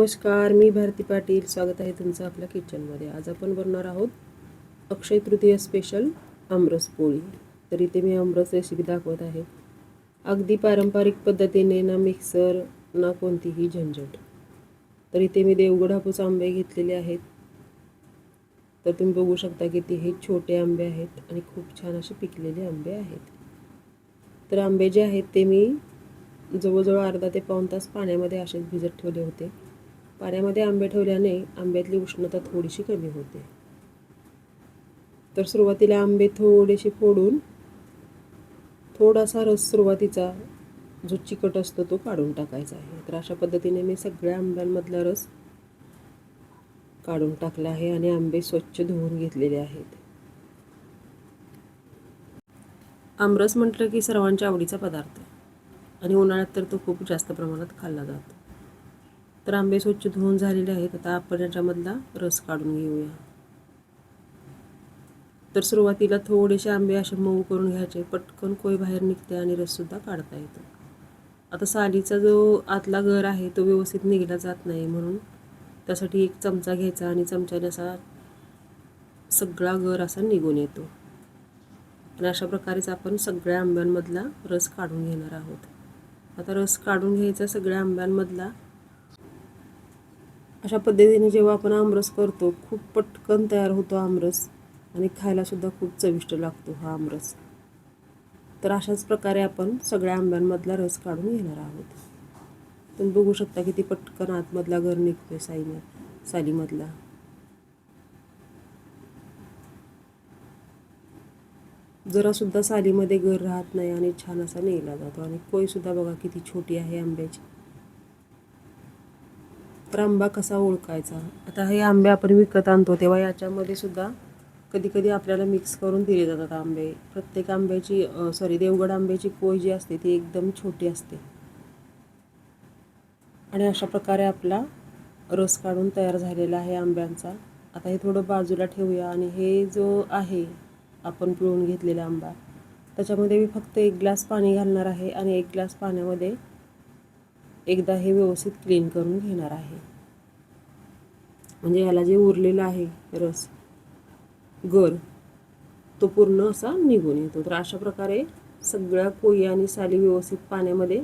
नमस्कार, मी भारती पाटील. स्वागत आहे तुमचं आपल्या किचनमध्ये. आज आपण बनवणार आहोत अक्षय तृतीया स्पेशल आमरस पोळी. तर इथे मी आमरस रेसिपी दाखवत आहे. अगदी पारंपरिक पद्धतीने, ना मिक्सर ना कोणतीही झंझट. तर इथे मी देवगड हापूस आंबे घेतलेले आहेत. तर तुम्ही बघू शकता की हे छोटे आंबे आहेत आणि खूप छान असे पिकलेले आंबे आहेत. तर आंबे जे आहेत ते मी जवळजवळ अर्धा ते पाऊण तास पाण्यामध्ये असेच भिजत ठेवले होते. पाण्यामध्ये आंबे ठेवल्याने आंब्यातली उष्णता थोडीशी कमी होते. तर सुरुवातीला आंबे थोडेसे फोडून थोडासा रस सुरुवातीचा जो चिकट असतो तो काढून टाकायचा आहे. तर अशा पद्धतीने मी सगळ्या आंब्यांमधला रस काढून टाकला आहे आणि आंबे स्वच्छ धुवून घेतलेले आहेत. आमरस म्हटलं की सर्वांच्या आवडीचा पदार्थ आणि उन्हाळ्यात तर तो खूप जास्त प्रमाणात खाल्ला जातो. तर आंबे स्वच्छ धुवून झालेले आहेत. आता आपण याच्यामधला रस काढून घेऊया. तर सुरुवातीला थोडेसे आंबे असे मऊ करून घ्यायचे. पटकन कोय बाहेर निघते आणि रससुद्धा काढता येतो. आता सालीचा जो आतला गर आहे तो व्यवस्थित निघला जात नाही, म्हणून त्यासाठी एक चमचा घ्यायचा आणि चमच्याने असा सगळा गर असा निघून येतो. आणि अशा प्रकारेच आपण सगळ्या आंब्यांमधला रस काढून घेणार आहोत. आता रस काढून घ्यायचा सगळ्या आंब्यांमधला. अशा पद्धतीने जेव्हा आपण आमरस करतो खूप पटकन तयार होतो आमरस आणि खायलासुद्धा खूप चविष्ट लागतो हा आमरस. तर अशाच प्रकारे आपण सगळ्या आंब्यांमधला रस काढून घेणार आहोत. तुम्ही बघू शकता किती पटकन आतमधला गर निघतोय सालीमधला. जरासुद्धा सालीमध्ये गर राहत नाही आणि छान असा निघला जातो. आणि कोयसुद्धा बघा किती छोटी आहे आंब्याची. तर आंबा कसा ओळखायचा? आता हे आंबे आपण विकत आणतो तेव्हा याच्यामध्ये सुद्धा कधी कधी आपल्याला मिक्स करून दिले जातात आंबे. प्रत्येक आंब्याची देवगड आंब्याची कोय जी असते ती एकदम छोटी असते. आणि अशा प्रकारे आपला रस काढून तयार झालेला आहे आंब्यांचा. आता हे थोडं बाजूला ठेवूया आणि हे जो आहे आपण पिळून घेतलेला आंबा त्याच्यामध्ये मी फक्त 1 ग्लास पाणी घालणार आहे आणि 1 ग्लास पाण्यामध्ये एकदा हे व्यवस्थित क्लीन करून घेणार आहे. म्हणजे याला जे उरलेलं आहे रस गर तो पूर्ण असा निघून येतो. तर अशा प्रकारे सगळ्या कोयी आणि साली व्यवस्थित पाण्यामध्ये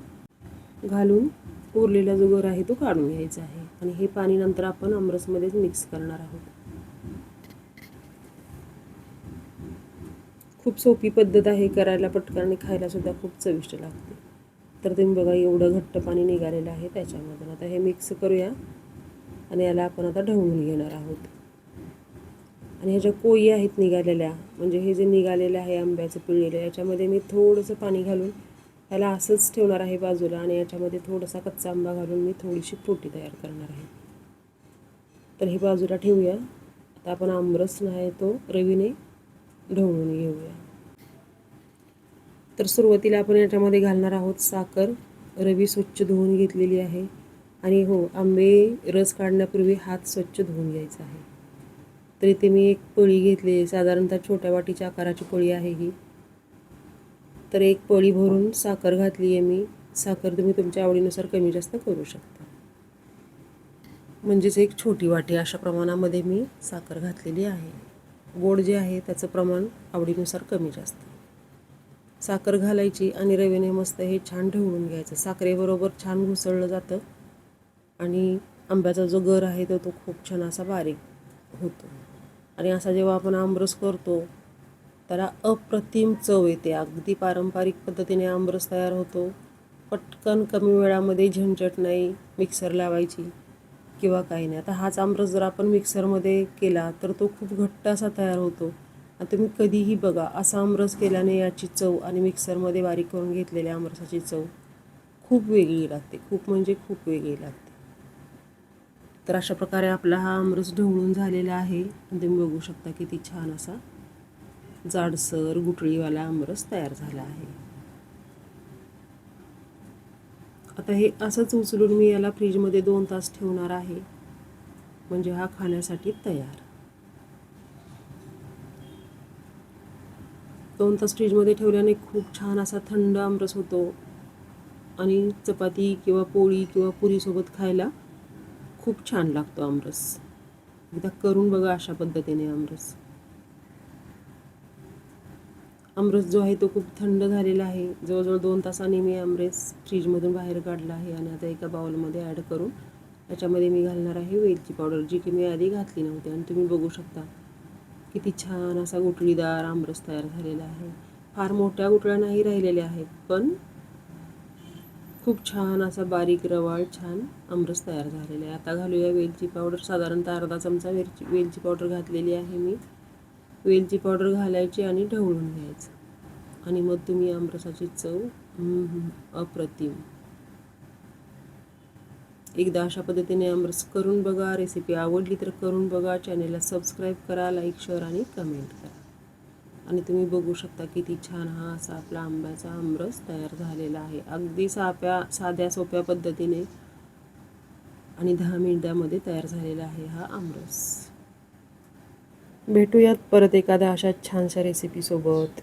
घालून उरलेला जो गर आहे तो काढून घ्यायचा आहे. आणि हे पाणी नंतर आपण आमरसमध्येच मिक्स करणार आहोत. खूप सोपी पद्धत आहे करायला, पटकन आणि खायला सुद्धा खूप चविष्ट लागते. तर तुम्ही बघा एवढं घट्ट पाणी निघालेलं आहे त्याच्यामधून. आता हे मिक्स करूया आणि याला आपण आता ढवळून घेणार आहोत. आणि ह्या ज्या कोयी आहेत निघालेल्या, म्हणजे हे जे निघालेलं आहे आंब्याचं पिळलेलं, याच्यामध्ये मी थोडंसं पाणी घालून ह्याला असंच ठेवणार आहे बाजूला. आणि याच्यामध्ये थोडासा कच्चा आंबा घालून मी थोडीशी फ्रुटी तयार करणार आहे. तर हे बाजूला ठेवूया. आता आपण आमरस आहे तो रवीने ढवळून घेऊया. तर सुरुवातीला आपण याच्यामध्ये घालणार आहोत साखर. रवी स्वच्छ धुवून घेतलेली आहे. आणि हो, आंबे रस काढण्यापूर्वी हात स्वच्छ धुवून घ्यायचा आहे. तर इथे मी एक पळी घेतली, साधारणतः छोट्या वाटीच्या आकाराची पळी आहे ही. तर एक पळी भरून साखर घातली आहे मी. साखर तुम्ही तुमच्या आवडीनुसार कमी जास्त करू शकता. म्हणजेच एक छोटी वाटी अशा प्रमाणामध्ये मी साखर घातलेली आहे. गोड जे आहे त्याचं प्रमाण आवडीनुसार कमी जास्त. साखर घालायची आणि रवीने मस्त हे छान ढवळून घ्यायचं. साखरेबरोबर छान घुसळलं जातं आणि आंब्याचा जो गर आहे तो खूप छान असा बारीक होतो. आणि असा जेव्हा आपण आमरस करतो त्याला अप्रतिम चव येते. अगदी पारंपरिक पद्धतीने आमरस तयार होतो. पटकन कमी वेळामध्ये, झंझट नाही मिक्सर लावायची किंवा काही नाही. आता हाच आमरस जर आपण मिक्सरमध्ये केला तर तो खूप घट्ट असा तयार होतो. आणि तुम्ही कधीही बघा, असा आमरस केल्याने याची चव आणि मिक्सरमध्ये बारीक करून घेतलेल्या आमरसाची चव खूप वेगळी लागते. खूप म्हणजे खूप वेगळी लागते. तर अशा प्रकारे आपला हा आमरस ढवळून झालेला आहे. तुम्ही बघू शकता किती छान असा जाडसर गुठळीवाला आमरस तयार झाला आहे. आता हे असंच उचलून मी याला फ्रीजमध्ये 2 तास ठेवणार आहे, म्हणजे हा खाण्यासाठी तयार. 2 तास फ्रीजमध्ये ठेवल्याने खूप छान असा थंड आमरस होतो आणि चपाती किंवा पोळी किंवा पुरीसोबत खायला खूप छान लागतो आमरस. एकदा करून बघा अशा पद्धतीने आमरस. आमरस जो आहे तो खूप थंड झालेला आहे. जवळजवळ 2 तासांनी मी आमरस फ्रीजमधून बाहेर काढला आहे आणि आता एका बाउलमध्ये ॲड करून त्याच्यामध्ये मी घालणार आहे वेलची पावडर, जी की मी आधी घातली नव्हती. आणि तुम्ही बघू शकता किती छान असा गुठळीदार आमरस तयार झालेला आहे. फार मोठ्या गुठळ्या नाही राहिलेल्या आहेत, पण खूप छान असा बारीक रवाळ छान आमरस तयार झालेला आहे. आता घालूया वेलची पावडर. साधारणतः अर्धा चमचा वेलची पावडर घातलेली आहे मी. वेलची पावडर घालायची आणि ढवळून घ्यायचं. आणि मग तुम्ही आमरसाची चव अप्रतिम. एकदा अशा पद्धतीने आमरस करून बघा. रेसिपी आवडली तर करून बघा. चॅनेलला सबस्क्राईब करा, लाईक, शेअर आणि कमेंट करा. आणि तुम्ही बघू शकता किती छान हा असा आपला आंब्याचा आमरस तयार झालेला आहे. अगदी साध्या सोप्या पद्धतीने आणि 10 मिनिटामध्ये तयार झालेला आहे हा आमरस. भेटूयात परत एखाद्या अशा छानशा रेसिपीसोबत.